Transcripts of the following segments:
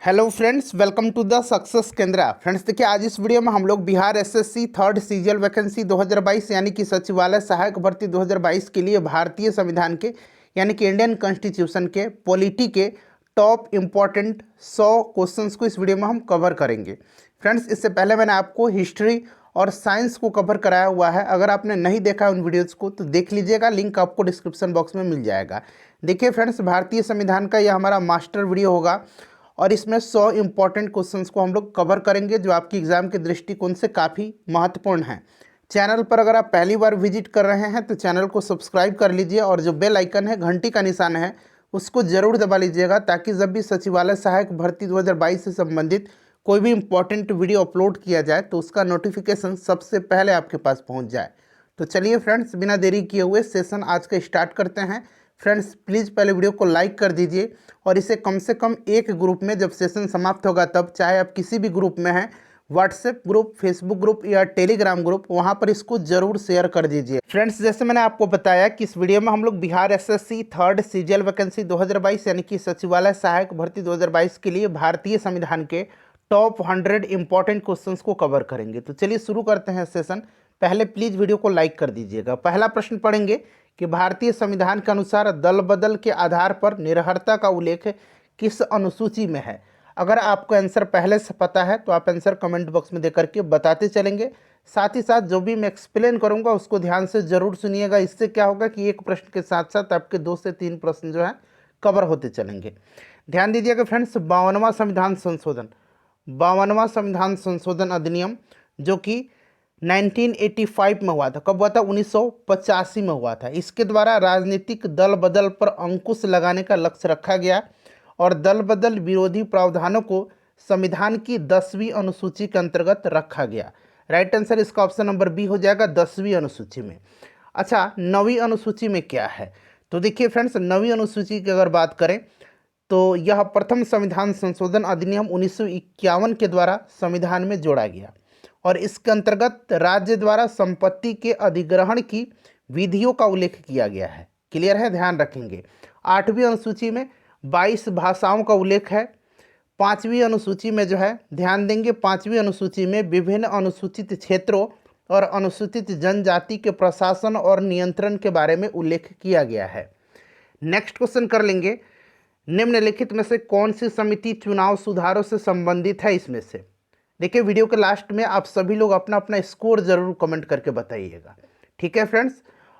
Hello friends, welcome to the success Kendra. Friends देखिए, आज इस वीडियो में हम लोग Bihar SSC third CGL vacancy 2022 यानी कि सचिवालय सहायक भर्ती 2022 के लिए भारतीय संविधान के यानी कि इंडियन कॉन्स्टिट्यूशन के पॉलिटी के टॉप इम्पॉर्टेंट 100 क्वेश्चंस को इस वीडियो में हम कवर करेंगे। फ्रेंड्स, इससे पहले मैंने आपको हिस्ट्री और साइंस को कवर कराया हुआ है। अगर आपने नहीं देखा उन वीडियोज़ को तो देख लीजिएगा, लिंक आपको डिस्क्रिप्शन बॉक्स में मिल जाएगा। देखिए फ्रेंड्स, भारतीय संविधान का यह हमारा मास्टर वीडियो होगा और इसमें 100 इम्पॉर्टेंट क्वेश्चंस को हम लोग कवर करेंगे जो आपकी एग्जाम के दृष्टिकोण से काफ़ी महत्वपूर्ण हैं। चैनल पर अगर आप पहली बार विजिट कर रहे हैं तो चैनल को सब्सक्राइब कर लीजिए और जो बेल आइकन है, घंटी का निशान है, उसको ज़रूर दबा लीजिएगा ताकि जब भी सचिवालय सहायक भर्ती 2022 से संबंधित कोई भी इम्पॉर्टेंट वीडियो अपलोड किया जाए तो उसका नोटिफिकेशन सबसे पहले आपके पास पहुँच जाए। तो चलिए फ्रेंड्स, बिना देरी किए हुए सेशन आज का स्टार्ट करते हैं। फ्रेंड्स प्लीज़ पहले वीडियो को लाइक कर दीजिए और इसे कम से कम एक ग्रुप में, जब सेशन समाप्त होगा तब, चाहे आप किसी भी ग्रुप में हैं, व्हाट्सएप ग्रुप, फेसबुक ग्रुप या टेलीग्राम ग्रुप, वहां पर इसको जरूर शेयर कर दीजिए। फ्रेंड्स, जैसे मैंने आपको बताया कि इस वीडियो में हम लोग Bihar SSC third CGL vacancy 2022 यानी कि सचिवालय सहायक भर्ती 2022 के लिए भारतीय संविधान के टॉप 100 इंपॉर्टेंट क्वेश्चंस को कवर करेंगे। तो चलिए शुरू करते हैं सेशन। पहले प्लीज़ वीडियो को लाइक कर दीजिएगा। पहला प्रश्न पढ़ेंगे कि भारतीय संविधान के अनुसार दल बदल के आधार पर निरर्हता का उल्लेख किस अनुसूची में है। अगर आपको आंसर पहले से पता है तो आप आंसर कमेंट बॉक्स में देकर के बताते चलेंगे। साथ ही साथ जो भी मैं एक्सप्लेन करूंगा उसको ध्यान से ज़रूर सुनिएगा। इससे क्या होगा कि एक प्रश्न के साथ साथ आपके 2 से 3 प्रश्न जो है कवर होते चलेंगे। ध्यान दीजिएगा फ्रेंड्स, 52वां संविधान संशोधन अधिनियम जो कि 1985 में हुआ था। कब हुआ था? 1985 में हुआ था। इसके द्वारा राजनीतिक दल बदल पर अंकुश लगाने का लक्ष्य रखा गया और दल बदल विरोधी प्रावधानों को संविधान की 10वीं अनुसूची के अंतर्गत रखा गया। राइट आंसर इसका ऑप्शन नंबर बी हो जाएगा, 10वीं अनुसूची में। अच्छा, 9वीं अनुसूची में क्या है? तो देखिए फ्रेंड्स, 9वीं अनुसूची की अगर बात करें तो यह प्रथम संविधान संशोधन अधिनियम 1951 के द्वारा संविधान में जोड़ा गया और इसके अंतर्गत राज्य द्वारा संपत्ति के अधिग्रहण की विधियों का उल्लेख किया गया है। क्लियर है? ध्यान रखेंगे। 8वीं अनुसूची में 22 भाषाओं का उल्लेख है। 5वीं अनुसूची में जो है, ध्यान देंगे, 5वीं अनुसूची में विभिन्न अनुसूचित क्षेत्रों और अनुसूचित जनजाति के प्रशासन और नियंत्रण के बारे में उल्लेख किया गया है। नेक्स्ट क्वेश्चन कर लेंगे, निम्नलिखित में से कौन सी समिति चुनाव सुधारों से संबंधित है? इसमें से देखिए, वीडियो के लास्ट में आप सभी लोग अपना अपना स्कोर जरूर कमेंट करके बताइएगा। ठीक है फ्रेंड्स?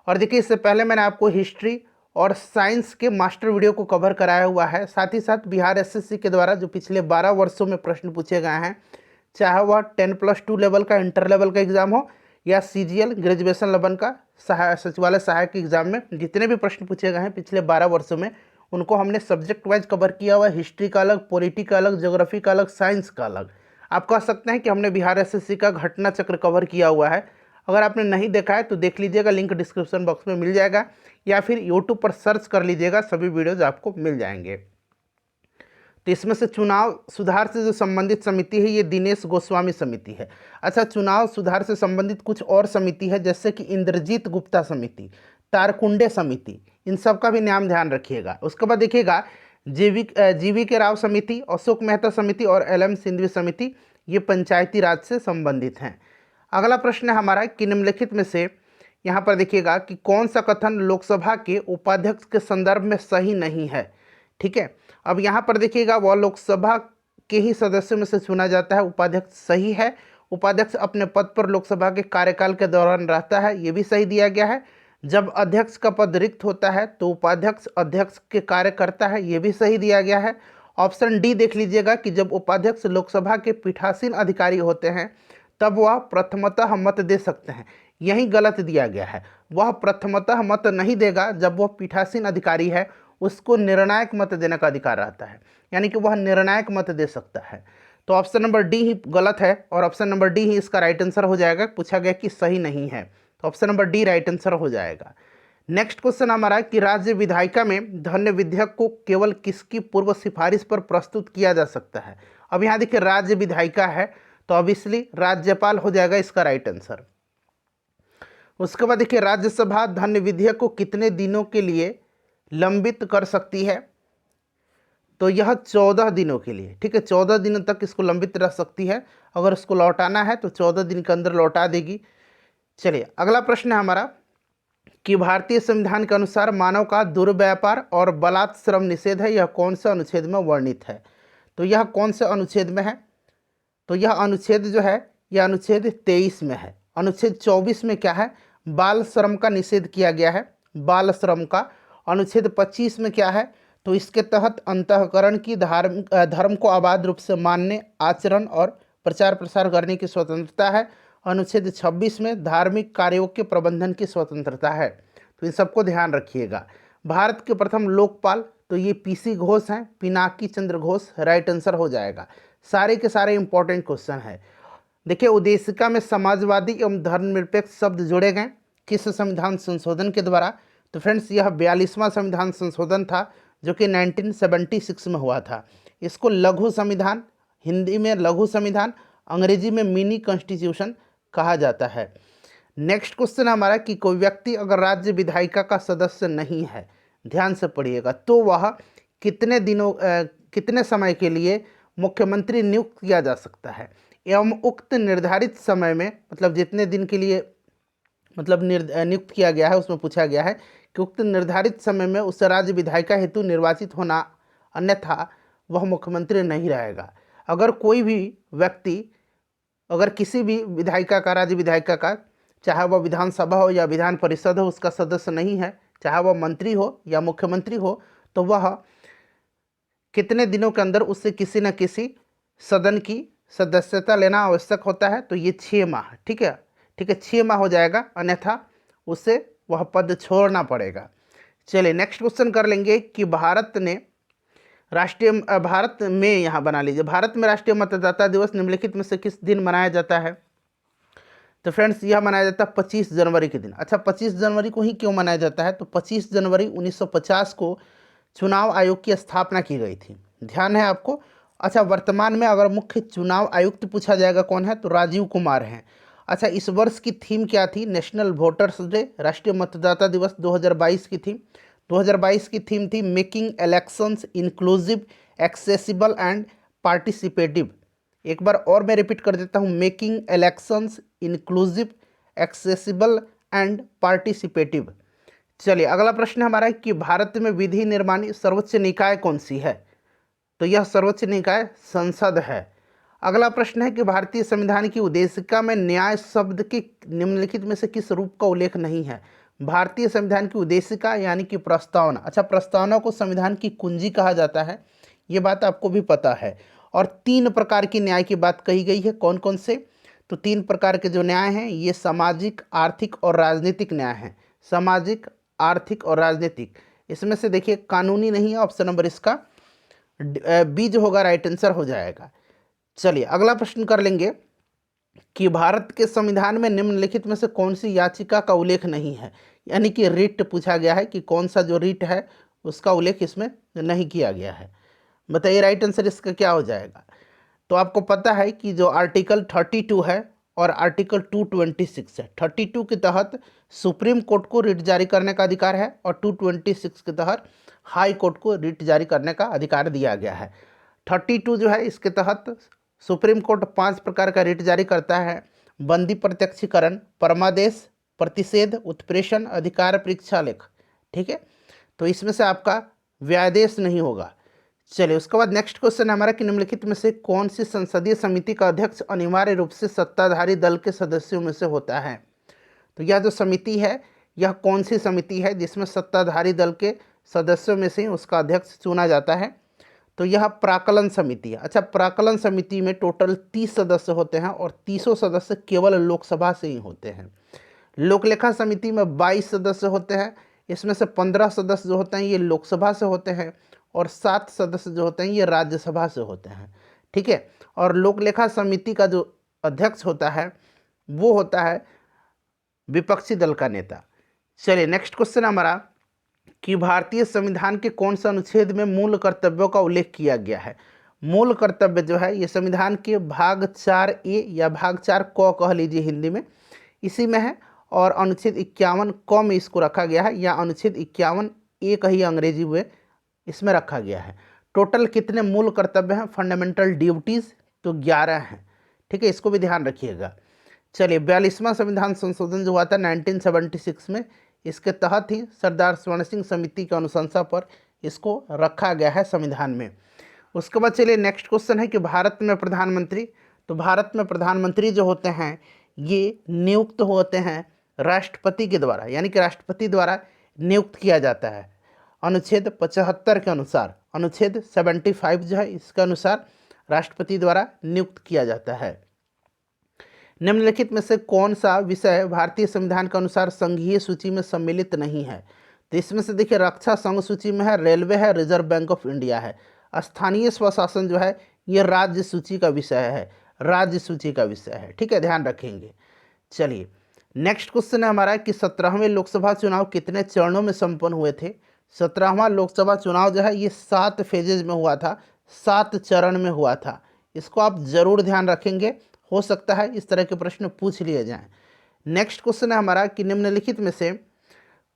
और देखिए, इससे पहले मैंने आपको हिस्ट्री और साइंस के मास्टर वीडियो को कवर कराया हुआ है। साथ ही साथ बिहार एसएससी के द्वारा जो पिछले 12 वर्षों में प्रश्न पूछे गए हैं, चाहे वह 10+2 लेवल का इंटर लेवल का एग्जाम हो या सीजीएल ग्रेजुएशन लेवल का सचिवालय सहायक एग्जाम में, जितने भी प्रश्न पूछे गए हैं पिछले 12 वर्षों में, उनको हमने सब्जेक्ट वाइज कवर किया हुआ है। हिस्ट्री का अलग, पॉलिटी का अलग, ज्योग्राफी का अलग, साइंस का अलग। आप कह सकते हैं कि हमने बिहार एसएससी का घटना चक्र कवर किया हुआ है। अगर आपने नहीं देखा है तो देख लीजिएगा, लिंक डिस्क्रिप्शन बॉक्स में मिल जाएगा या फिर यूट्यूब पर सर्च कर लीजिएगा, सभी वीडियोज आपको मिल जाएंगे। तो इसमें से चुनाव सुधार से जो संबंधित समिति है ये दिनेश गोस्वामी समिति है। अच्छा, चुनाव सुधार से संबंधित कुछ और समिति है जैसे कि इंद्रजीत गुप्ता समिति, तारकुंडे समिति, इन सब का भी नाम ध्यान रखिएगा। उसके बाद देखिएगा, जीवी के राव समिति, अशोक मेहता समिति और एलएम सिंधवी समिति, ये पंचायती राज से संबंधित हैं। अगला प्रश्न है हमारा कि निम्नलिखित में से, यहाँ पर देखिएगा कि कौन सा कथन लोकसभा के उपाध्यक्ष के संदर्भ में सही नहीं है। ठीक है, अब यहाँ पर देखिएगा, वह लोकसभा के ही सदस्यों में से चुना जाता है, उपाध्यक्ष सही है। उपाध्यक्ष अपने पद पर लोकसभा के कार्यकाल के दौरान रहता है, ये भी सही दिया गया है। जब अध्यक्ष का पद रिक्त होता है तो उपाध्यक्ष अध्यक्ष के कार्य करता है, ये भी सही दिया गया है। ऑप्शन डी देख लीजिएगा कि जब उपाध्यक्ष लोकसभा के पीठासीन अधिकारी होते हैं तब वह प्रथमतः मत दे सकते हैं, यही गलत दिया गया है। वह प्रथमतः मत नहीं देगा, जब वह पीठासीन अधिकारी है उसको निर्णायक मत देने का अधिकार रहता है, यानी कि वह निर्णायक मत दे सकता है। तो ऑप्शन नंबर डी ही गलत है और ऑप्शन नंबर डी ही इसका राइट आंसर हो जाएगा। पूछा गया कि सही नहीं है, तो option number D right answer हो जाएगा। नेक्स्ट क्वेश्चन हमारा कि राज्य विधायिका में धन्य विधेयक को केवल किसकी पूर्व सिफारिश पर प्रस्तुत किया जा सकता है? अब यहाँ देखिए, राज्य विधायिका है तो ऑब्वियसली राज्यपाल हो जाएगा इसका राइट आंसर। उसके बाद देखिए, राज्यसभा धन्य विधेयक को कितने दिनों के लिए लंबित कर सकती है? तो यह 14 दिनों के लिए, ठीक है, 14 दिनों तक इसको लंबित रह सकती है। अगर इसको लौटाना है तो 14 दिन के अंदर लौटा देगी। चलिए अगला प्रश्न है हमारा कि भारतीय संविधान के अनुसार मानव का दुर्व्यापार और बलात् श्रम निषेध है, यह कौन से अनुच्छेद में वर्णित है? तो यह कौन से अनुच्छेद में है? तो यह अनुच्छेद जो है यह अनुच्छेद 23 में है। अनुच्छेद 24 में क्या है? बाल श्रम का निषेध किया गया है, बाल श्रम का। अनुच्छेद 25 में क्या है? तो इसके तहत अंतःकरण की धर्म को अबाध रूप से मानने, आचरण और प्रचार प्रसार करने की स्वतंत्रता है। अनुच्छेद 26 में धार्मिक कार्यों के प्रबंधन की स्वतंत्रता है। तो इन सबको ध्यान रखिएगा। भारत के प्रथम लोकपाल, तो ये पीसी घोष हैं, पिनाकी चंद्र घोष, राइट आंसर हो जाएगा। सारे के सारे इंपॉर्टेंट क्वेश्चन है। देखिए उद्देशिका में समाजवादी एवं धर्मनिरपेक्ष शब्द जोड़े गए किस संविधान संशोधन के द्वारा? तो फ्रेंड्स यह 42वां संविधान संशोधन था जो कि 1976 में हुआ था। इसको लघु संविधान, हिंदी में लघु संविधान, अंग्रेजी में मिनी कॉन्स्टिट्यूशन कहा जाता है। नेक्स्ट क्वेश्चन हमारा कि कोई व्यक्ति अगर राज्य विधायिका का सदस्य नहीं है, ध्यान से पढ़िएगा, तो वह कितने समय के लिए मुख्यमंत्री नियुक्त किया जा सकता है? एवं उक्त निर्धारित समय में, मतलब जितने दिन के लिए नियुक्त किया गया है उसमें पूछा गया है कि उक्त निर्धारित समय में उस राज्य विधायिका हेतु निर्वाचित होना, अन्यथा वह मुख्यमंत्री नहीं रहेगा। अगर कोई भी व्यक्ति अगर किसी भी विधायिका का, राज्य विधायिका का, चाहे वह विधानसभा हो या विधान परिषद हो, उसका सदस्य नहीं है, चाहे वह मंत्री हो या मुख्यमंत्री हो, तो वह कितने दिनों के अंदर उससे किसी न किसी सदन की सदस्यता लेना आवश्यक होता है? तो ये 6 माह, ठीक है, 6 माह हो जाएगा, अन्यथा उसे वह पद छोड़ना पड़ेगा। चलिए नेक्स्ट क्वेश्चन कर लेंगे कि भारत में यहाँ बना लीजिए, भारत में राष्ट्रीय मतदाता दिवस निम्नलिखित में से किस दिन मनाया जाता है? तो फ्रेंड्स यह मनाया जाता है 25 जनवरी के दिन। अच्छा 25 जनवरी को ही क्यों मनाया जाता है? तो 25 जनवरी 1950 को चुनाव आयोग की स्थापना की गई थी, ध्यान है आपको। अच्छा वर्तमान में अगर मुख्य चुनाव आयुक्त पूछा जाएगा कौन है, तो राजीव कुमार हैं। अच्छा इस वर्ष की थीम क्या थी? नेशनल वोटर्स डे, राष्ट्रीय मतदाता दिवस 2022 की थी। 2022 की थीम थी making elections inclusive, accessible and participative. एक बार और मैं रिपीट कर देता हूँ, making elections inclusive, accessible and participative. चलिए अगला प्रश्न हमारा है कि भारत में विधि निर्माणी सर्वोच्च निकाय कौन सी है? तो यह सर्वोच्च निकाय संसद है। अगला प्रश्न है कि भारतीय संविधान की उद्देशिका में न्याय शब्द के निम्नलिखित में से किस रूप का उल्लेख नहीं है? भारतीय संविधान की उद्देशिका यानी कि प्रस्तावना। अच्छा प्रस्तावना को संविधान की कुंजी कहा जाता है, ये बात आपको भी पता है। और 3 प्रकार की न्याय की बात कही गई है, कौन कौन से? तो 3 प्रकार के जो न्याय हैं ये सामाजिक, आर्थिक और राजनीतिक न्याय हैं। सामाजिक, आर्थिक और राजनीतिक। इसमें से देखिए कानूनी नहीं है, ऑप्शन नंबर इसका बी जो होगा राइट आंसर हो जाएगा। चलिए अगला प्रश्न कर लेंगे कि भारत के संविधान में निम्नलिखित में से कौन सी याचिका का उल्लेख नहीं है? यानी कि रिट पूछा गया है कि कौन सा जो रिट है उसका उल्लेख इसमें नहीं किया गया है। बताइए राइट आंसर इसका क्या हो जाएगा? तो आपको पता है कि जो आर्टिकल 32 है और आर्टिकल 226 है, 32 के तहत सुप्रीम कोर्ट को रिट जारी करने का अधिकार है और 226 के तहत हाई कोर्ट को रिट जारी करने का अधिकार दिया गया है। 32 जो है इसके तहत सुप्रीम कोर्ट 5 प्रकार का रिट जारी करता है: बंदी प्रत्यक्षीकरण, परमादेश, प्रतिषेध, उत्प्रेषण, अधिकार परीक्षा लेख। ठीक है, तो इसमें से आपका व्यादेश नहीं होगा। चलिए उसके बाद नेक्स्ट क्वेश्चन हमारा कि निम्नलिखित में से कौन सी संसदीय समिति का अध्यक्ष अनिवार्य रूप से सत्ताधारी दल के सदस्यों में से होता है? तो यह जो समिति है यह कौन सी समिति है जिसमें सत्ताधारी दल के सदस्यों में से उसका अध्यक्ष चुना जाता है? तो यह प्राक्कलन समिति है। अच्छा प्राक्कलन समिति में टोटल 30 सदस्य होते हैं और 30 सदस्य केवल लोकसभा से ही होते हैं। लोकलेखा समिति में 22 सदस्य होते हैं, इसमें से 15 सदस्य जो होते हैं ये लोकसभा से होते हैं और 7 सदस्य जो होते हैं ये राज्यसभा से होते हैं। ठीक है, और लोकलेखा समिति का जो अध्यक्ष होता है वो होता है विपक्षी दल का नेता। चलिए नेक्स्ट क्वेश्चन हमारा कि भारतीय संविधान के कौन सा अनुच्छेद में मूल कर्तव्यों का उल्लेख किया गया है? मूल कर्तव्य जो है ये संविधान के भाग 4A या भाग 4 क कह लीजिए हिंदी में, इसी में है। और अनुच्छेद 51 क में इसको रखा गया है या अनुच्छेद 51A कही अंग्रेजी में इसमें रखा गया है। टोटल कितने मूल कर्तव्य हैं फंडामेंटल ड्यूटीज? तो 11 हैं, ठीक है, इसको भी ध्यान रखिएगा। चलिए 42वां संविधान संशोधन जो हुआ था 1976 में, इसके तहत ही सरदार स्वर्ण सिंह समिति की अनुशंसा पर इसको रखा गया है संविधान में। उसके बाद चलिए नेक्स्ट क्वेश्चन है कि भारत में प्रधानमंत्री, तो भारत में प्रधानमंत्री जो होते हैं ये नियुक्त होते हैं राष्ट्रपति के द्वारा, यानी कि राष्ट्रपति द्वारा नियुक्त किया जाता है अनुच्छेद 75 के अनुसार। अनुच्छेद 75 जो है इसके अनुसार राष्ट्रपति द्वारा नियुक्त किया जाता है। निम्नलिखित में से कौन सा विषय भारतीय संविधान के अनुसार संघीय सूची में सम्मिलित नहीं है? तो इसमें से देखिए रक्षा संघ सूची में है, रेलवे है, रिजर्व बैंक ऑफ इंडिया है। स्थानीय स्वशासन जो है ये राज्य सूची का विषय है, राज्य सूची का विषय है, ठीक है, ध्यान रखेंगे। चलिए नेक्स्ट क्वेश्चन है हमारा कि 17वें लोकसभा चुनाव कितने चरणों में संपन्न हुए थे? 17वां लोकसभा चुनाव जो है ये 7 फेजेज में हुआ था, 7 चरण में हुआ था। इसको आप जरूर ध्यान रखेंगे, हो सकता है इस तरह के प्रश्न पूछ लिए जाएं। नेक्स्ट क्वेश्चन है हमारा कि निम्नलिखित में से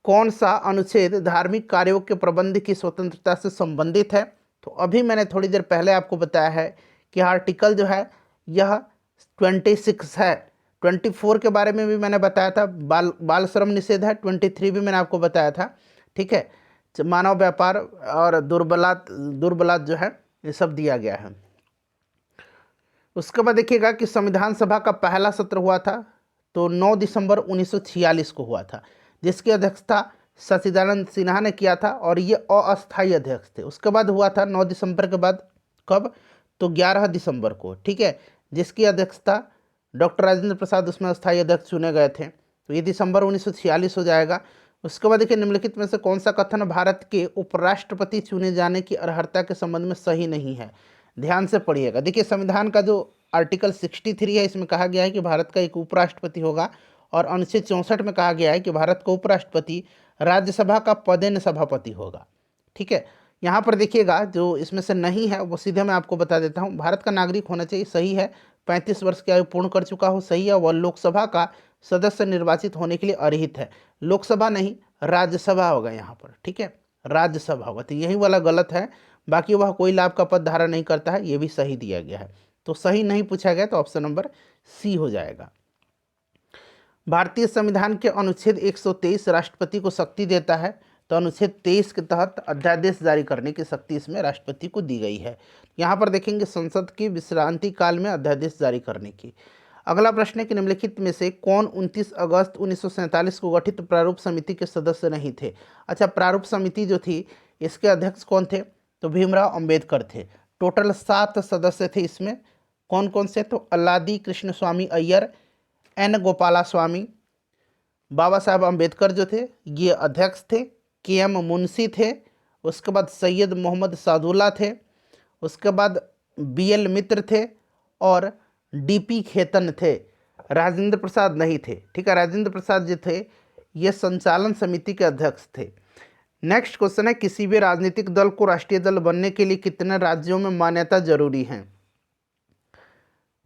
कौन सा अनुच्छेद धार्मिक कार्यों के प्रबंध की स्वतंत्रता से संबंधित है? तो अभी मैंने थोड़ी देर पहले आपको बताया है कि आर्टिकल जो है यह 26 है। 24 के बारे में भी मैंने बताया था, बाल श्रम निषेध है। 23 भी मैंने आपको बताया था, ठीक है, मानव व्यापार और दुर्बलात जो है ये सब दिया गया है। उसके बाद देखिएगा कि संविधान सभा का पहला सत्र हुआ था तो 9 दिसंबर 1946 को हुआ था, जिसकी अध्यक्षता सच्चिदानंद सिन्हा ने किया था और ये अस्थायी अध्यक्ष थे। उसके बाद हुआ था 9 दिसंबर के बाद कब? तो 11 दिसंबर को, ठीक है, जिसकी अध्यक्षता डॉक्टर राजेंद्र प्रसाद उसमें अस्थायी अध्यक्ष चुने गए थे, तो ये दिसंबर 1946 हो जाएगा। उसके बाद देखिए निम्नलिखित में से कौन सा कथन भारत के उपराष्ट्रपति चुने जाने की अर्हता के संबंध में सही नहीं है? ध्यान से पढ़िएगा। देखिए संविधान का जो आर्टिकल 63 है इसमें कहा गया है कि भारत का एक उपराष्ट्रपति होगा, और अनुच्छेद 64 में कहा गया है कि भारत का उपराष्ट्रपति राज्यसभा का पदेन सभापति होगा, ठीक है। यहाँ पर देखिएगा जो इसमें से नहीं है वो सीधे मैं आपको बता देता हूँ। भारत का नागरिक होना चाहिए, सही है, 35 वर्ष की आयु पूर्ण कर चुका हो, सही है, वह लोकसभा का सदस्य निर्वाचित होने के लिए अर्हित है। लोकसभा नहीं, राज्यसभा होगा यहाँ पर, ठीक है, राज्यसभा होगा, तो यही वाला गलत है। बाकी वह कोई लाभ का पद धारण नहीं करता है, ये भी सही दिया गया है। तो सही नहीं पूछा गया तो ऑप्शन नंबर सी हो जाएगा। भारतीय संविधान के अनुच्छेद 123 राष्ट्रपति को शक्ति देता है, तो अनुच्छेद 23 के तहत अध्यादेश जारी करने की शक्ति इसमें राष्ट्रपति को दी गई है। यहाँ पर देखेंगे संसद की विश्रांति काल में अध्यादेश जारी करने की। अगला प्रश्न है कि निम्नलिखित में से कौन 29 अगस्त 1947 को गठित प्रारूप समिति के सदस्य नहीं थे? अच्छा, प्रारूप समिति जो थी इसके अध्यक्ष कौन थे? तो भीमराव अंबेडकर थे। टोटल 7 सदस्य थे इसमें, कौन कौन से? तो अल्लादी कृष्ण स्वामी अय्यर, एन गोपाला स्वामी, बाबा साहब अम्बेडकर जो थे ये अध्यक्ष थे, के एम मुंशी थे, उसके बाद सैयद मोहम्मद सादुल्ला थे, उसके बाद बी एल मित्र थे और डी पी खेतन थे। राजेंद्र प्रसाद नहीं थे, ठीक है, राजेंद्र प्रसाद जो थे ये संचालन समिति के अध्यक्ष थे। नेक्स्ट क्वेश्चन है किसी भी राजनीतिक दल को राष्ट्रीय दल बनने के लिए कितने राज्यों में मान्यता जरूरी है?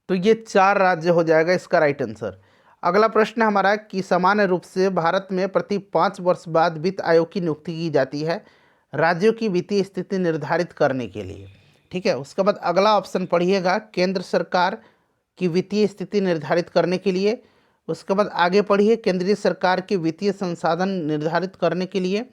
तो ये 4 राज्य हो जाएगा इसका राइट आंसर। अगला प्रश्न है हमारा कि सामान्य रूप से भारत में प्रति 5 वर्ष बाद वित्त आयोग की नियुक्ति की जाती है राज्यों की वित्तीय स्थिति निर्धारित करने के लिए, ठीक है। उसके बाद अगला ऑप्शन पढ़िएगा, केंद्र सरकार की वित्तीय स्थिति निर्धारित करने के लिए। उसके बाद आगे पढ़िए, केंद्रीय सरकार के वित्तीय संसाधन निर्धारित करने के लिए।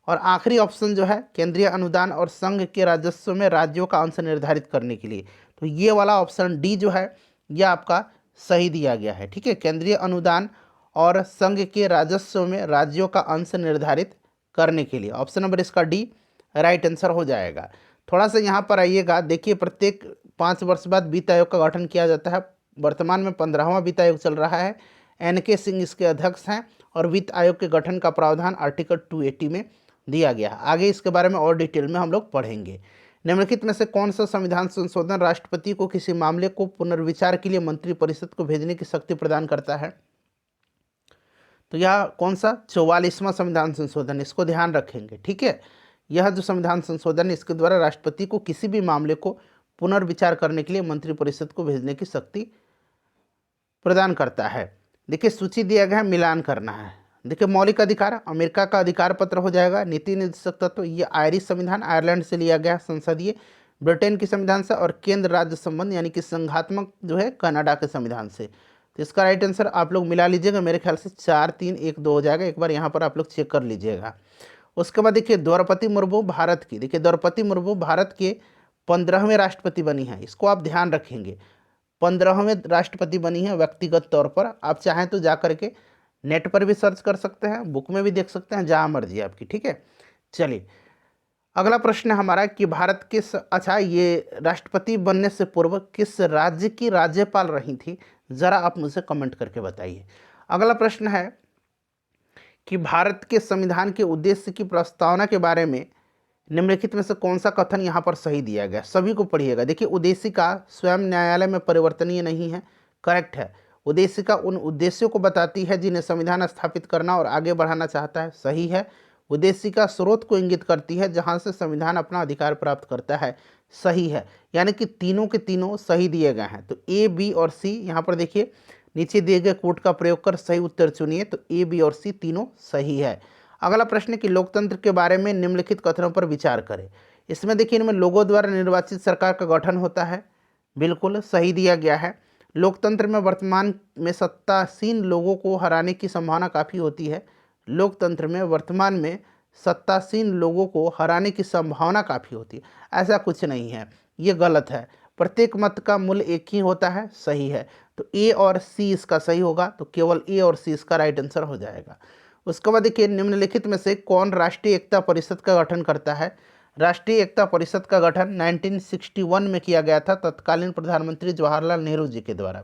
और आखिरी ऑप्शन जो है केंद्रीय अनुदान और संघ के राजस्व में राज्यों का अंश निर्धारित करने के लिए। तो ये वाला ऑप्शन डी जो है ये आपका सही दिया गया है, ठीक है, केंद्रीय अनुदान और संघ के राजस्व में राज्यों का अंश निर्धारित करने के लिए। ऑप्शन नंबर इसका डी राइट आंसर हो जाएगा। थोड़ा सा यहाँ पर आइएगा, देखिए प्रत्येक 5 वर्ष बाद वित्त आयोग का गठन किया जाता है। वर्तमान में 15वां वित्त आयोग चल रहा है, एन.के. सिंह इसके अध्यक्ष हैं और वित्त आयोग के गठन का प्रावधान आर्टिकल 280 में दिया गया है। आगे इसके बारे में और डिटेल में हम लोग पढ़ेंगे। निम्नलिखित में से कौन सा संविधान संशोधन राष्ट्रपति को किसी मामले को पुनर्विचार के लिए मंत्रिपरिषद को भेजने की शक्ति प्रदान करता है? तो यह कौन सा 44वां संविधान संशोधन, इसको ध्यान रखेंगे, ठीक है। यह जो संविधान संशोधन इसके द्वारा राष्ट्रपति को किसी भी मामले को पुनर्विचार करने के लिए मंत्रिपरिषद को भेजने की शक्ति प्रदान करता है। देखिए सूची दिया गया है, मिलान करना है। देखिए मौलिक अधिकार अमेरिका का अधिकार पत्र हो जाएगा। नीति निर्देशक तत्व ये आयरिश संविधान आयरलैंड से लिया गया संसदीय, ब्रिटेन की संविधान से, और केंद्र राज्य संबंध यानी कि संघात्मक जो है कनाडा के संविधान से। तो इसका राइट आंसर आप लोग मिला लीजिएगा, मेरे ख्याल से 4 3 1 2 हो जाएगा। एक बार यहाँ पर आप लोग चेक कर लीजिएगा। उसके बाद देखिए द्रौपदी मुर्मू भारत की, देखिए द्रौपदी मुर्मू भारत के 15वें राष्ट्रपति बनी है, इसको आप ध्यान रखेंगे। 15वें राष्ट्रपति बनी है व्यक्तिगत तौर पर। आप चाहें तो जा करके नेट पर भी सर्च कर सकते हैं, बुक में भी देख सकते हैं, जहाँ मर्जी आपकी, ठीक है। चलिए अगला प्रश्न है हमारा कि भारत किस, अच्छा ये राष्ट्रपति बनने से पूर्व किस राज्य की राज्यपाल रही थी, ज़रा आप मुझे कमेंट करके बताइए। अगला प्रश्न है कि भारत के संविधान के उद्देश्य की प्रस्तावना के बारे में निम्नलिखित में से कौन सा कथन यहाँ पर सही दिया गया, सभी को पढ़िएगा। देखिए उद्देशिका स्वयं न्यायालय में परिवर्तनीय नहीं है, करेक्ट है। उद्देशिका उन उद्देश्यों को बताती है जिन्हें संविधान स्थापित करना और आगे बढ़ाना चाहता है, सही है। उद्देशिका स्रोत को इंगित करती है जहाँ से संविधान अपना अधिकार प्राप्त करता है, सही है। यानी कि तीनों के तीनों सही दिए गए हैं। तो ए बी और सी यहाँ पर देखिए नीचे दिए गए कोड का प्रयोग कर सही उत्तर चुनिए। तो ए बी और सी तीनों सही है। अगला प्रश्न है कि लोकतंत्र के बारे में निम्नलिखित कथनों पर विचार करें। इसमें देखिए इनमें लोगों द्वारा निर्वाचित सरकार का गठन होता है, बिल्कुल सही दिया गया है। लोकतंत्र में वर्तमान में सत्तासीन लोगों को हराने की संभावना काफ़ी होती है। लोकतंत्र में वर्तमान में सत्तासीन लोगों को हराने की संभावना काफ़ी होती है, ऐसा कुछ नहीं है, ये गलत है। प्रत्येक मत का मूल्य एक ही होता है, सही है। तो ए और सी इसका सही होगा, तो केवल ए और सी इसका राइट आंसर हो जाएगा। उसके बाद देखिए निम्नलिखित में से कौन राष्ट्रीय एकता परिषद का गठन करता है। राष्ट्रीय एकता परिषद का गठन 1961 में किया गया था तत्कालीन प्रधानमंत्री जवाहरलाल नेहरू जी के द्वारा।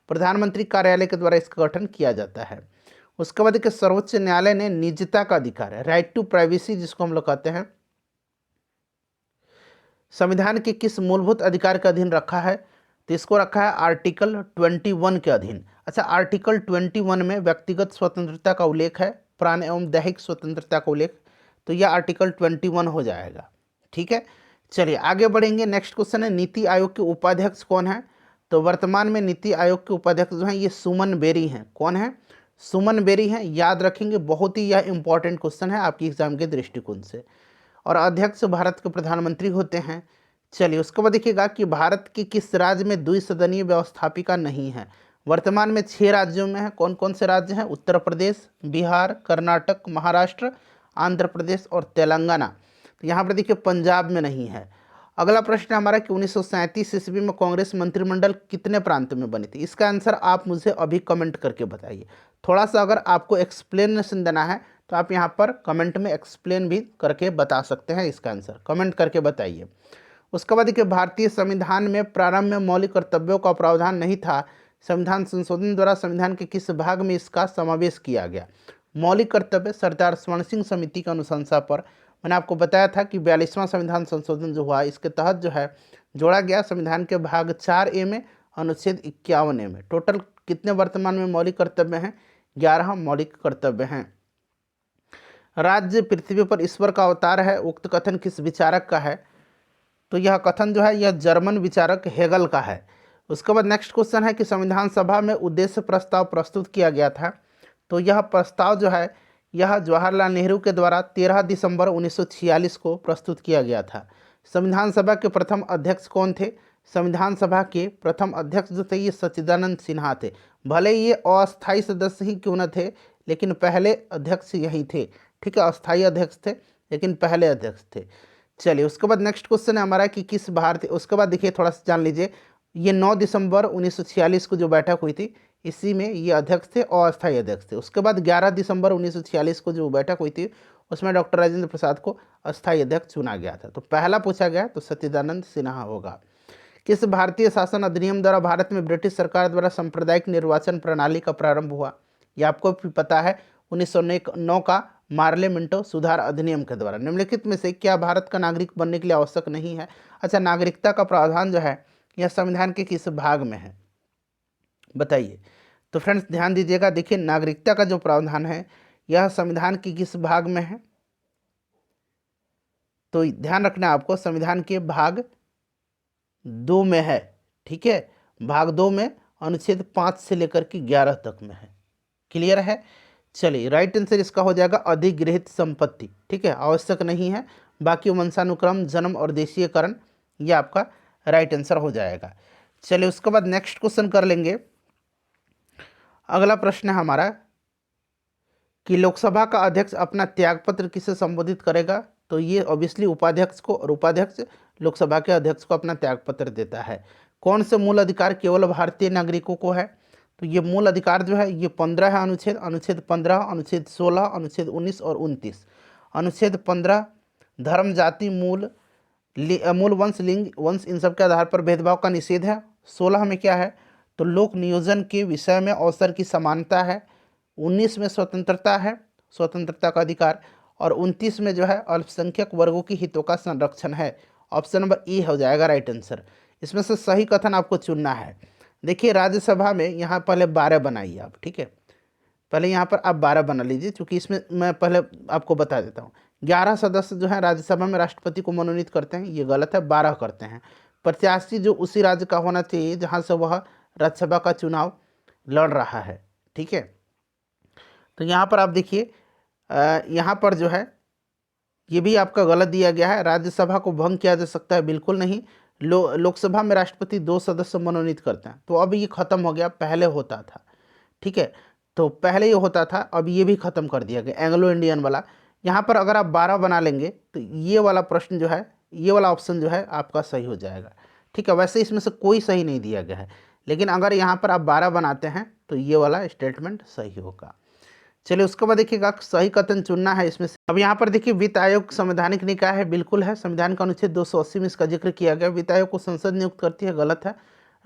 प्रधानमंत्री कार्यालय के द्वारा इसका गठन किया जाता है। उसके बाद देखिए सर्वोच्च न्यायालय ने निजता का अधिकार है, राइट टू प्राइवेसी जिसको हम लोग कहते हैं, संविधान के किस मूलभूत अधिकार के अधीन रखा है। तो इसको रखा है आर्टिकल 21 के अधीन। अच्छा आर्टिकल 21 में व्यक्तिगत स्वतंत्रता का उल्लेख है, प्राण एवं दैहिक स्वतंत्रता का उल्लेख, तो यह आर्टिकल 21 हो जाएगा, ठीक है। चलिए आगे बढ़ेंगे। नेक्स्ट क्वेश्चन है नीति आयोग के उपाध्यक्ष कौन है। तो वर्तमान में नीति आयोग के उपाध्यक्ष जो हैं ये सुमन बेरी हैं। कौन है, सुमन बेरी हैं, याद रखेंगे, बहुत ही यह इंपॉर्टेंट क्वेश्चन है आपकी एग्जाम के दृष्टिकोण से। और अध्यक्ष भारत के प्रधानमंत्री होते हैं। चलिए उसके बाद देखिएगा कि भारत के किस राज्य में द्विसदनीय व्यवस्थापिका नहीं है। वर्तमान में 6 राज्यों में है। कौन कौन से राज्य हैं, उत्तर प्रदेश, बिहार, कर्नाटक, महाराष्ट्र, आंध्र प्रदेश और तेलंगाना। तो यहाँ पर देखिए पंजाब में नहीं है। अगला प्रश्न हमारा कि 1937 ईस्वी में कांग्रेस मंत्रिमंडल कितने प्रांत में बनी थी। इसका आंसर आप मुझे अभी कमेंट करके बताइए। थोड़ा सा अगर आपको एक्सप्लेनेशन देना है तो आप यहाँ पर कमेंट में एक्सप्लेन भी करके बता सकते हैं, इसका आंसर कमेंट करके बताइए। उसके बाद देखिए भारतीय संविधान में प्रारंभ में मौलिक कर्तव्यों का प्रावधान नहीं था। संविधान संशोधन द्वारा संविधान के किस भाग में इसका समावेश किया गया। मौलिक कर्तव्य सरदार स्वर्ण सिंह समिति की अनुशंसा पर मैंने आपको बताया था कि 42वां संविधान संशोधन जो हुआ इसके तहत जो है जोड़ा गया संविधान के भाग 4A में अनुच्छेद 51A में। टोटल कितने वर्तमान में मौलिक कर्तव्य हैं, 11 मौलिक कर्तव्य हैं। राज्य पृथ्वी पर ईश्वर का अवतार है, उक्त कथन किस विचारक का है। तो यह कथन जो है यह जर्मन विचारक हेगल का है। उसके बाद नेक्स्ट क्वेश्चन है कि संविधान सभा में उद्देश्य प्रस्ताव प्रस्तुत किया गया था। तो यह प्रस्ताव जो है यह जवाहरलाल नेहरू के द्वारा 13 दिसंबर 1946 को प्रस्तुत किया गया था। संविधान सभा के प्रथम अध्यक्ष कौन थे। संविधान सभा के प्रथम अध्यक्ष जो थे ये सच्चिदानंद सिन्हा थे। भले ये अस्थायी सदस्य ही क्यों न थे लेकिन पहले अध्यक्ष यही थे, ठीक है, अस्थायी अध्यक्ष थे लेकिन पहले अध्यक्ष थे। चलिए उसके बाद नेक्स्ट क्वेश्चन है हमारा कि किस भारतीय, उसके बाद देखिए थोड़ा सा जान लीजिए, ये 9 दिसंबर 1946 को जो बैठक हुई थी इसी में ये अध्यक्ष थे, अस्थायी अध्यक्ष थे। उसके बाद 11 दिसंबर 1946 को जो बैठक हुई थी उसमें डॉक्टर राजेंद्र प्रसाद को अस्थायी अध्यक्ष चुना गया था। तो पहला पूछा गया तो सच्चिदानंद सिन्हा होगा। किस भारतीय शासन अधिनियम द्वारा भारत में ब्रिटिश सरकार द्वारा सांप्रदायिक निर्वाचन प्रणाली का प्रारंभ हुआ। यह आपको भी पता है 1909 का मार्ले मिंटो सुधार अधिनियम के द्वारा। निम्नलिखित में से क्या भारत का नागरिक बनने के लिए आवश्यक नहीं है। अच्छा नागरिकता का प्रावधान जो है यह संविधान के किस भाग में है बताइए। तो फ्रेंड्स ध्यान दीजिएगा, देखिए नागरिकता का जो प्रावधान है यह संविधान के किस भाग में है। तो ध्यान रखना आपको संविधान के भाग 2 में है, ठीक है, भाग 2 में अनुच्छेद 5 से लेकर के 11 तक में है। क्लियर है। चलिए राइट आंसर इसका हो जाएगा अधिगृहित संपत्ति। ठीक है, आवश्यक नहीं है। बाकी वंशानुक्रम, जन्म और देशीयकरण, ये आपका राइट आंसर हो जाएगा। चलिए उसके बाद नेक्स्ट क्वेश्चन कर लेंगे। अगला प्रश्न है हमारा कि लोकसभा का अध्यक्ष अपना त्यागपत्र किसे संबोधित करेगा। तो ये ऑब्वियसली उपाध्यक्ष को, और उपाध्यक्ष लोकसभा के अध्यक्ष को अपना त्यागपत्र देता है। कौन से मूल अधिकार केवल भारतीय नागरिकों को है। तो ये मूल अधिकार जो है ये 15 है। अनुच्छेद अनुच्छेद 15, अनुच्छेद 16, अनुच्छेद 19 और 29। अनुच्छेद 15 धर्म, जाति, मूल वंश, लिंग, वंश, इन सब के आधार पर भेदभाव का निषेध है। 16 में क्या है, तो लोक नियोजन के विषय में अवसर की समानता है। 19 में स्वतंत्रता है, स्वतंत्रता का अधिकार। और 29 में जो है अल्पसंख्यक वर्गों की हितों का संरक्षण है। ऑप्शन नंबर ई हो जाएगा राइट आंसर। इसमें से सही कथन आपको चुनना है। देखिए राज्यसभा में यहाँ पहले 12 बनाइए आप। ठीक है, पहले यहाँ पर आप 12 बना लीजिए, क्योंकि इसमें मैं पहले आपको बता देता हूँ। 11 सदस्य जो है राज्यसभा में राष्ट्रपति को मनोनीत करते हैं, ये गलत है, 12 करते हैं। प्रत्याशी जो उसी राज्य का होना चाहिए जहाँ से वह राज्यसभा का चुनाव लड़ रहा है। ठीक है, तो यहाँ पर आप देखिए, यहाँ पर जो है ये भी आपका गलत दिया गया है। राज्यसभा को भंग किया जा सकता है, बिल्कुल नहीं। लोकसभा में राष्ट्रपति 2 सदस्य मनोनीत करते हैं, तो अब ये खत्म हो गया, पहले होता था। ठीक है, तो पहले ये होता था, अब ये भी खत्म कर दिया गया एंग्लो इंडियन वाला। यहाँ पर अगर आप 12 बना लेंगे तो ये वाला प्रश्न जो है, ये वाला ऑप्शन जो है आपका सही हो जाएगा। ठीक है, वैसे इसमें से कोई सही नहीं दिया गया है, लेकिन अगर यहाँ पर आप 12 बनाते हैं तो ये वाला स्टेटमेंट सही होगा। चलिए उसके बाद देखिएगा सही कथन चुनना है इसमें से। अब यहाँ पर देखिए वित्त आयोग संवैधानिक निकाय है, बिल्कुल है। संविधान का अनुच्छेद 280 में इसका जिक्र किया गया। वित्त आयोग को संसद नियुक्त करती है, गलत है।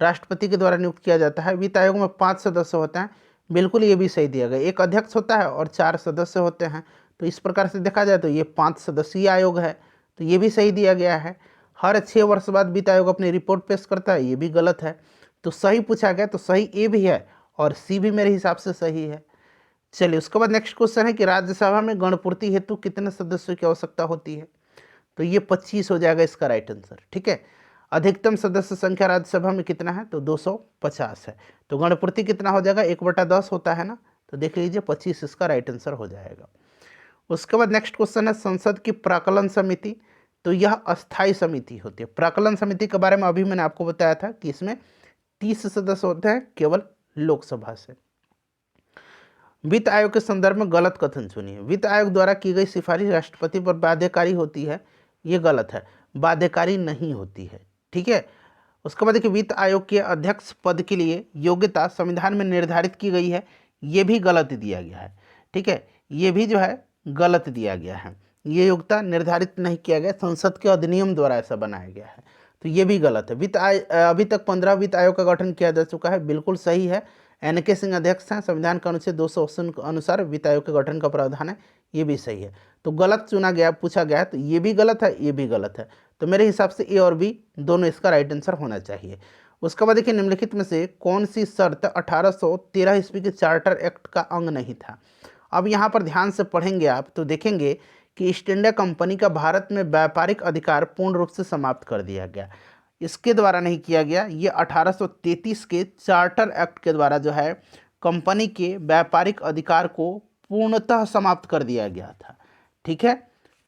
राष्ट्रपति के द्वारा नियुक्त किया जाता है। वित्त आयोग में 5 सदस्य होते हैं, बिल्कुल ये भी सही दिया गया। एक अध्यक्ष होता है और 4 सदस्य होते हैं, तो इस प्रकार से देखा जाए तो ये 5 सदस्यीय आयोग है, तो ये भी सही दिया गया है। हर 6 वर्ष बाद वित्त आयोग अपनी रिपोर्ट पेश करता है, ये भी गलत है। तो सही पूछा गया तो सही ए भी है और सी भी मेरे हिसाब से सही है। चलिए उसके बाद नेक्स्ट क्वेश्चन है कि राज्यसभा में गणपूर्ति हेतु कितने सदस्यों की आवश्यकता होती है। तो ये 25 हो जाएगा इसका राइट आंसर। ठीक है, अधिकतम सदस्य संख्या राज्यसभा में कितना है, तो 250 है। तो गणपूर्ति कितना हो जाएगा, 1/10 होता है ना, तो देख लीजिए 25 इसका राइट आंसर हो जाएगा। उसके बाद नेक्स्ट क्वेश्चन है संसद की प्राक्कलन समिति। तो यह अस्थायी समिति होती है। प्राक्कलन समिति के बारे में अभी मैंने आपको बताया था कि इसमें 30 सदस्य होते हैं केवल लोकसभा से। वित्त आयोग के संदर्भ में गलत कथन सुनिए। वित्त आयोग द्वारा की गई सिफारिश राष्ट्रपति पर बाध्यकारी होती है, ये गलत है, बाध्यकारी नहीं होती है। ठीक है, उसके बाद देखिए वित्त आयोग के अध्यक्ष पद के लिए योग्यता संविधान में निर्धारित की गई है, ये भी गलत दिया गया है। ठीक है, ये भी जो है गलत दिया गया है, ये योग्यता निर्धारित नहीं किया गया, संसद के अधिनियम द्वारा ऐसा बनाया गया है, तो ये भी गलत है। अभी तक 15 वित्त आयोग का गठन किया जा चुका है, बिल्कुल सही है। NK सिंह अध्यक्ष हैं। संविधान का अनुच्छेद 280 के अनुसार वित्त आयोग के गठन का प्रावधान है, ये भी सही है। तो गलत चुना गया, पूछा गया है, तो ये भी गलत है, ये भी गलत है। तो मेरे हिसाब से ए और बी दोनों इसका राइट आंसर होना चाहिए। उसके बाद देखिए निम्नलिखित में से कौन सी शर्त 1813 ईस्वी के चार्टर एक्ट का अंग नहीं था। अब यहाँ पर ध्यान से पढ़ेंगे आप तो देखेंगे कि ईस्ट इंडिया कंपनी का भारत में व्यापारिक अधिकार पूर्ण रूप से समाप्त कर दिया गया। इसके द्वारा नहीं किया गया, ये 1833 के चार्टर एक्ट के द्वारा जो है कंपनी के व्यापारिक अधिकार को पूर्णतः समाप्त कर दिया गया था। ठीक है,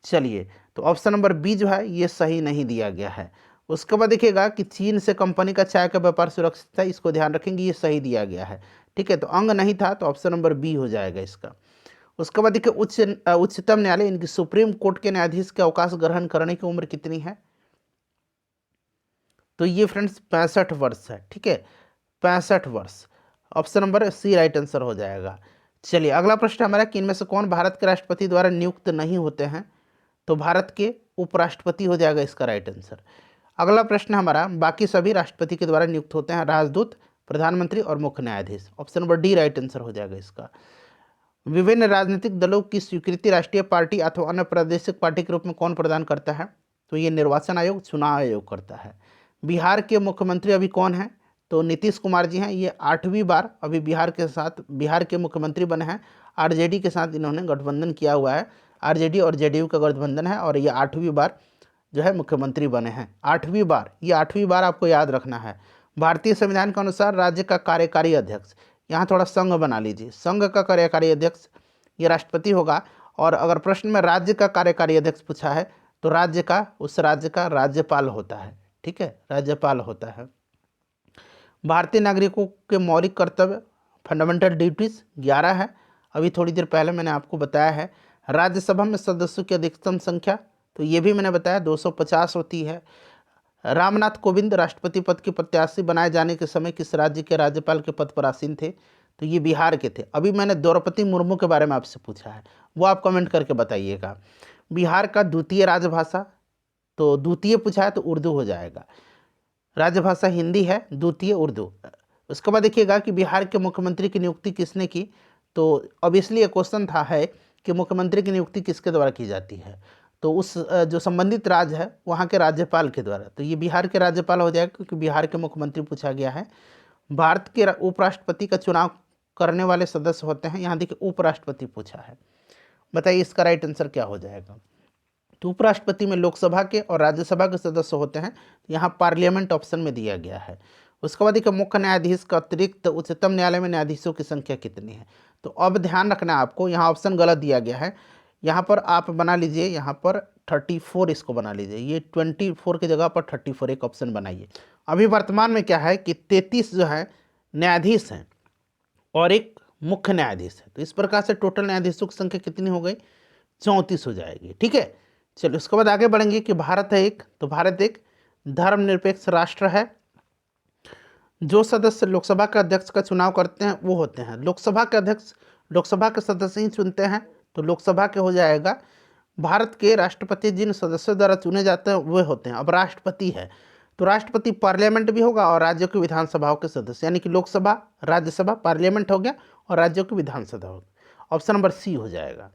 चलिए तो ऑप्शन नंबर बी जो है ये सही नहीं दिया गया है। उसके बाद देखिएगा कि चीन से कंपनी का चाय का व्यापार सुरक्षित है, इसको ध्यान रखेंगे, ये सही दिया गया है। ठीक है, तो अंग नहीं था, तो ऑप्शन नंबर बी हो जाएगा इसका। उसके बाद देखिए उच्चतम न्यायालय इनकी सुप्रीम कोर्ट के न्यायाधीश के अवकाश ग्रहण करने की उम्र कितनी है। तो ये फ्रेंड्स 65 वर्ष है। ठीक है, 65 वर्ष, option number C right answer हो जाएगा। चलिए अगला प्रश्न हमारा कि इनमें से कौन भारत के राष्ट्रपति द्वारा नियुक्त नहीं होते हैं। तो भारत के उपराष्ट्रपति हो जाएगा इसका राइट आंसर। अगला प्रश्न हमारा बाकी सभी राष्ट्रपति के द्वारा नियुक्त होते हैं, राजदूत, प्रधानमंत्री और मुख्य न्यायाधीश। Option number D right answer हो जाएगा इसका। विभिन्न राजनीतिक दलों की स्वीकृति राष्ट्रीय पार्टी अथवा अन्य प्रादेशिक पार्टी के रूप में कौन प्रदान करता है। तो ये निर्वाचन आयोग, चुनाव आयोग करता है। बिहार के मुख्यमंत्री अभी कौन है, तो नीतीश कुमार जी हैं। ये 8वीं बार अभी बिहार के मुख्यमंत्री बने हैं। आरजेडी के साथ इन्होंने गठबंधन किया हुआ है, आरजेडी और जेडीयू का गठबंधन है, और ये 8वीं बार जो है मुख्यमंत्री बने हैं। 8वीं बार, ये 8वीं बार आपको याद रखना है। भारतीय संविधान के अनुसार राज्य का कार्यकारी अध्यक्ष, यहाँ थोड़ा संघ बना लीजिए, संघ का कार्यकारी अध्यक्ष ये राष्ट्रपति होगा। और अगर प्रश्न में राज्य का कार्यकारी अध्यक्ष पूछा है तो राज्य का, उस राज्य का राज्यपाल होता है। ठीक है, राज्यपाल होता है। भारतीय नागरिकों के मौलिक कर्तव्य, फंडामेंटल ड्यूटीज 11 है। अभी थोड़ी देर पहले मैंने आपको बताया है। राज्यसभा में सदस्यों की अधिकतम संख्या, तो ये भी मैंने बताया 250 होती है। रामनाथ कोविंद राष्ट्रपति पद के प्रत्याशी बनाए जाने के समय किस राज्य के राज्यपाल के पद पर आसीन थे? तो ये बिहार के थे। अभी मैंने द्रौपदी मुर्मू के बारे में आपसे पूछा है, वो आप कमेंट करके बताइएगा। बिहार का द्वितीय राजभाषा, तो द्वितीय पूछा है तो उर्दू हो जाएगा। राजभाषा हिंदी है, द्वितीय उर्दू। उसके बाद देखिएगा कि बिहार के मुख्यमंत्री की नियुक्ति किसने की? तो ऑब्वियसली ये क्वेश्चन था है कि मुख्यमंत्री की नियुक्ति किसके द्वारा की जाती है? तो उस जो संबंधित राज्य है वहाँ के राज्यपाल के द्वारा। तो ये बिहार के राज्यपाल हो जाएगा क्योंकि बिहार के मुख्यमंत्री पूछा गया है। भारत के उपराष्ट्रपति का चुनाव करने वाले सदस्य होते हैं, यहाँ देखिए उपराष्ट्रपति पूछा है। बताइए इसका राइट आंसर क्या हो जाएगा? तो उपराष्ट्रपति में लोकसभा के और राज्यसभा के सदस्य होते हैं, यहाँ पार्लियामेंट ऑप्शन में दिया गया है। उसके बाद देखिए मुख्य न्यायाधीश का अतिरिक्त उच्चतम न्यायालय में न्यायाधीशों की संख्या कितनी है? तो अब ध्यान रखना है आपको, यहाँ ऑप्शन गलत दिया गया है। यहाँ पर आप बना लीजिए, यहाँ पर 34 इसको बना लीजिए, ये 24 की जगह पर 34 एक ऑप्शन बनाइए। अभी वर्तमान में क्या है कि 33 जो है न्यायाधीश हैं और एक मुख्य न्यायाधीश है। तो इस प्रकार से टोटल न्यायाधीशों की संख्या कितनी हो गई? 34 हो जाएगी। ठीक है, चलिए उसके बाद आगे बढ़ेंगे कि भारत है एक, तो भारत एक धर्मनिरपेक्ष राष्ट्र है। जो सदस्य लोकसभा के अध्यक्ष का चुनाव करते हैं वो होते हैं लोकसभा के अध्यक्ष, लोकसभा के सदस्य ही चुनते हैं, तो लोकसभा के हो जाएगा। भारत के राष्ट्रपति जिन सदस्यों द्वारा चुने जाते हैं वे होते हैं। अब राष्ट्रपति है तो राष्ट्रपति पार्लियामेंट भी होगा और राज्यों की विधानसभाओं के सदस्य, यानी कि लोकसभा, राज्यसभा, पार्लियामेंट हो गया और राज्यों की विधानसभा हो गया। ऑप्शन नंबर सी हो जाएगा।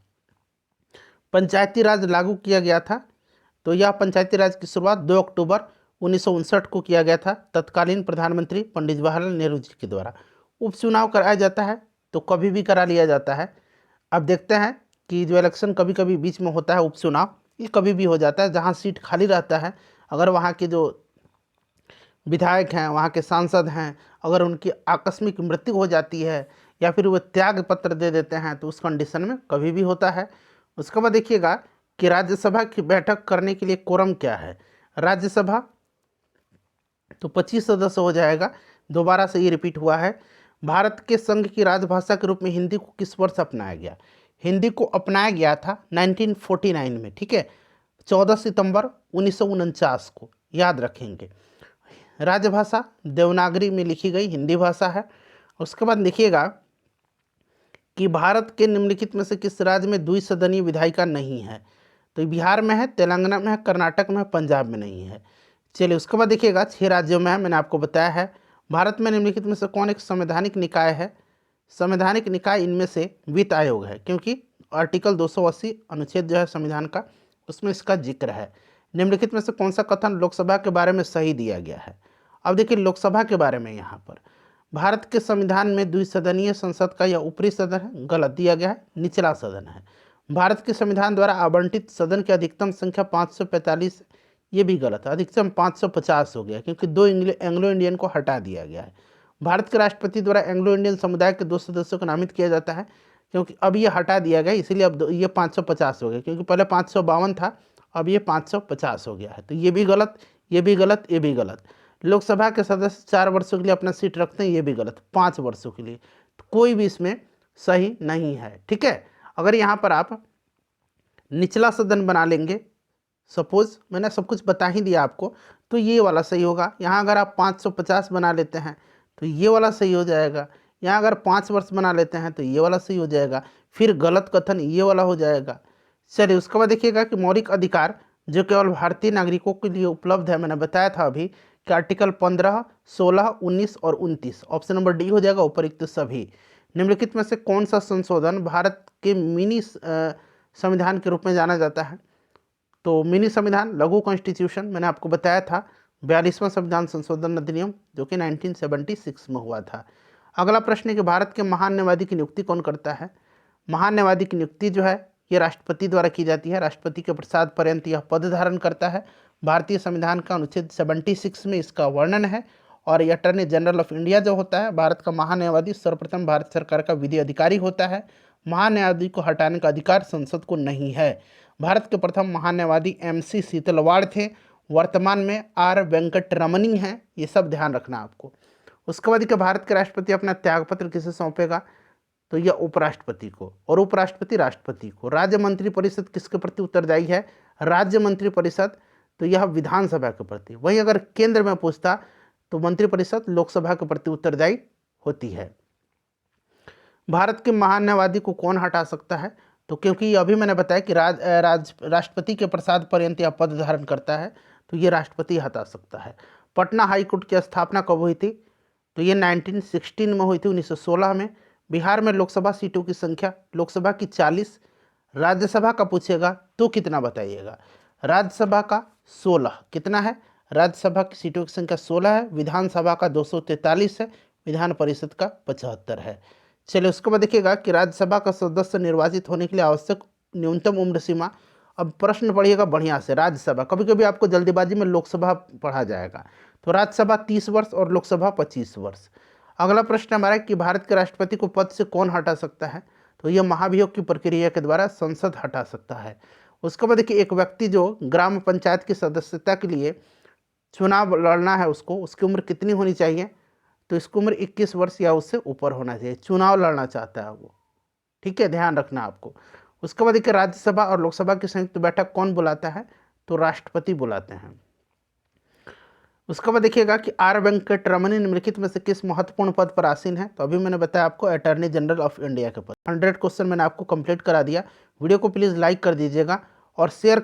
पंचायती राज लागू किया गया था, तो यह पंचायती राज की शुरुआत 2 अक्टूबर 1959 को किया गया था तत्कालीन प्रधानमंत्री पंडित जवाहरलाल नेहरू जी के द्वारा। उपचुनाव कराया जाता है तो कभी भी करा लिया जाता है। अब देखते हैं कि जो इलेक्शन कभी कभी बीच में होता है उपचुनाव, ये कभी भी हो जाता है जहाँ सीट खाली रहता है। अगर वहाँ के जो विधायक हैं, वहाँ के सांसद हैं, अगर उनकी आकस्मिक मृत्यु हो जाती है या फिर वो त्याग पत्र दे देते हैं तो उस कंडीशन में कभी भी होता है। उसके बाद देखिएगा कि राज्यसभा की बैठक करने के लिए कोरम क्या है? राज्यसभा तो 25 सदस्य हो जाएगा। दोबारा से ये रिपीट हुआ है। भारत के संघ की राजभाषा के रूप में हिंदी को किस वर्ष अपनाया गया? हिंदी को अपनाया गया था 1949 में। ठीक है, 14 सितंबर 1949 को, याद रखेंगे। राजभाषा देवनागरी में लिखी गई हिंदी भाषा है। उसके बाद देखिएगा कि भारत के निम्नलिखित में से किस राज्य में द्विसदनीय विधायिका नहीं है? तो बिहार में है, तेलंगाना में है, कर्नाटक में है, पंजाब में नहीं है। चलिए उसके बाद देखिएगा 6 राज्यों में है, मैंने आपको बताया है। भारत में निम्नलिखित में से कौन एक संवैधानिक निकाय है? संवैधानिक निकाय इनमें से वित्त आयोग है, क्योंकि आर्टिकल 280 अनुच्छेद जो है संविधान का, उसमें इसका जिक्र है। निम्नलिखित में से कौन सा कथन लोकसभा के बारे में सही दिया गया है? अब देखिए लोकसभा के बारे में, यहाँ पर भारत के संविधान में द्विसदनीय संसद का यह ऊपरी सदन है, गलत दिया गया है, निचला सदन है। भारत के संविधान द्वारा आवंटित सदन की अधिकतम संख्या 545, ये भी गलत है, अधिकतम 550 हो गया क्योंकि 2 एंग्लो इंडियन को हटा दिया गया है। भारत के राष्ट्रपति द्वारा एंग्लो इंडियन समुदाय के 2 सदस्यों को नामित किया जाता है, क्योंकि अब ये हटा दिया गया, इसीलिए अब ये 550 हो गया, क्योंकि पहले 552 था, अब ये 550 हो गया है। तो ये भी गलत, ये भी गलत, ये भी गलत। लोकसभा के सदस्य 4 वर्षों के लिए अपना सीट रखते हैं, ये भी गलत, 5 वर्षों के लिए। तो कोई भी इसमें सही नहीं है। ठीक है, अगर यहाँ पर आप निचला सदन बना लेंगे, सपोज मैंने सब कुछ बता ही दिया आपको, तो ये वाला सही होगा। यहाँ अगर आप 550 बना लेते हैं तो ये वाला सही हो जाएगा। यहाँ अगर 5 वर्ष बना लेते हैं तो ये वाला सही हो जाएगा। फिर गलत कथन ये वाला हो जाएगा। चलिए उसके बाद देखिएगा कि मौलिक अधिकार जो केवल भारतीय नागरिकों के लिए उपलब्ध है, मैंने बताया था अभी कि आर्टिकल 15, 16, 19 और 29, ऑप्शन नंबर डी हो जाएगा उपरोक्त सभी। निम्नलिखित में से कौन सा संशोधन भारत के मिनी संविधान के रूप में जाना जाता है? तो मिनी संविधान, लघु कॉन्स्टिट्यूशन, मैंने आपको बताया था 42वां संविधान संशोधन अधिनियम जो कि 1976 में हुआ था। अगला प्रश्न है कि भारत के महान न्यायवादी की नियुक्ति कौन करता है? महान न्यायवादी की नियुक्ति जो है ये राष्ट्रपति द्वारा की जाती है। राष्ट्रपति के प्रसाद पर्यंत यह पद धारण करता है। भारतीय संविधान का अनुच्छेद 76 में इसका वर्णन है। और ये अटॉर्नी जनरल ऑफ इंडिया जो होता है, भारत का महान न्यायवादी सर्वप्रथम भारत सरकार का विधि अधिकारी होता है। महान्यायवादी को हटाने का अधिकार संसद को नहीं है। भारत के प्रथम महान्यायवादी MC सीतलवाड़ थे, वर्तमान में R वेंकटरमणी हैं। ये सब ध्यान रखना आपको। उसके बाद कि भारत के राष्ट्रपति अपना त्यागपत्र किसे सौंपेगा, तो यह उपराष्ट्रपति को, और उपराष्ट्रपति राष्ट्रपति को। राज्य मंत्रिपरिषद किसके प्रति उत्तरदायी है, राज्य मंत्रिपरिषद, तो यह विधानसभा के प्रति। वहीं अगर केंद्र में पूछता तो मंत्रिपरिषद लोकसभा के प्रति उत्तरदायी होती है। भारत के महान्यायवादी को कौन हटा सकता है, तो क्योंकि अभी मैंने बताया कि राष्ट्रपति के प्रसाद पर्यंत यह पद धारण करता है, तो ये राष्ट्रपति हटा सकता है। पटना हाईकोर्ट की स्थापना कब हुई थी, तो ये 1916 में हुई थी, 1916 में। बिहार में लोकसभा सीटों की संख्या, लोकसभा की 40, राज्यसभा का पूछेगा तो कितना बताइएगा, राज्यसभा का 16, कितना है, राज्यसभा की सीटों की संख्या 16 है, विधानसभा का 243 है, विधान परिषद का 75 है। चलिए उसके बाद देखिएगा कि राज्यसभा का सदस्य निर्वाचित होने के लिए आवश्यक न्यूनतम उम्र सीमा। अब प्रश्न पढ़िएगा बढ़िया से, राज्यसभा, कभी कभी आपको जल्दीबाजी में लोकसभा पढ़ा जाएगा, तो राज्यसभा 30 वर्ष और लोकसभा 25 वर्ष। अगला प्रश्न हमारा कि भारत के राष्ट्रपति को पद से कौन हटा सकता है, तो यह महाभियोग की प्रक्रिया के द्वारा संसद हटा सकता है। उसके बाद देखिए एक व्यक्ति जो ग्राम पंचायत की सदस्यता के लिए चुनाव लड़ना है उसको, उसकी उम्र कितनी होनी चाहिए, तो इसकी उम्र 21 वर्ष या उससे ऊपर होना चाहिए, चुनाव लड़ना चाहता है वो, ठीक है, ध्यान रखना आपको। उसके बाद देखिए राज्यसभा और लोकसभा की संयुक्त बैठक कौन बुलाता है, तो राष्ट्रपति बुलाते हैं। उसके बाद देखिएगा कि R वेंकटरमणी निम्नलिखित में से किस महत्वपूर्ण पद पर आसीन है, तो अभी मैंने बताया आपको अटॉर्नी जनरल ऑफ इंडिया के पद। 100 क्वेश्चन मैंने आपको कंप्लीट करा दिया। वीडियो को प्लीज़ लाइक कर दीजिएगा और शेयर